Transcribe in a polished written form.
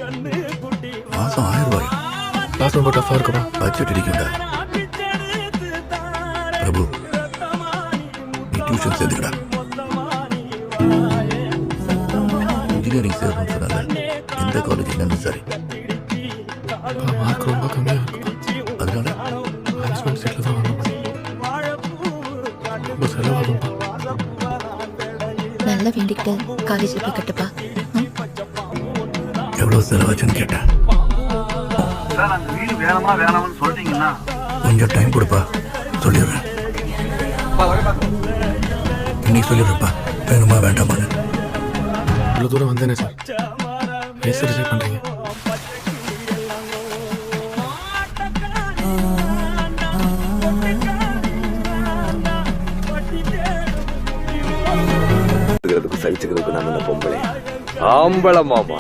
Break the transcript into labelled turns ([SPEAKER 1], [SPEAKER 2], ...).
[SPEAKER 1] மாசம் 1000 ரூபாய்.
[SPEAKER 2] கிளாஸ் ரொம்ப டஃபாக இருக்குமா?
[SPEAKER 1] பட்ஜெட் இடிக்கும்டா. பிரபு, நீ டியூஷன் சேர்த்துக்கடா. இன்ஜினியரிங் சேரணும்னு சொன்னாங்க. எந்த காலேஜ் என்னன்னு சரி.
[SPEAKER 2] மார்க் ரொம்ப கம்மியாக இருக்கும்.
[SPEAKER 1] அதனால
[SPEAKER 2] மேனேஜ்மெண்ட் சீட்டில் தான் வரணும். ரொம்ப செலவாகும்பா.
[SPEAKER 3] நல்லா வேண்டிக்கிட்டு காலேஜில் போய் கட்டுப்பா.
[SPEAKER 1] எவ்வளவு செலவாச்சுன்னு கேட்டேன்.
[SPEAKER 4] சார் அந்த வீடு வேணாமான்னு சொல்லிட்டீங்கன்னா
[SPEAKER 1] கொஞ்சம் டைம் கொடுப்பா, சொல்லிடுறேன். இன்னைக்கு சொல்லிடுறப்பா, வேணுமா வேண்டாமான்னு.
[SPEAKER 2] இவ்வளோ தூரம் வந்தேனே சார், பேச ரிஜெக்ட் பண்ணுறீங்க.
[SPEAKER 5] சகிச்சுக்கிறதுக்கு நான் பொம்பளை ஆம்பளை மாமா.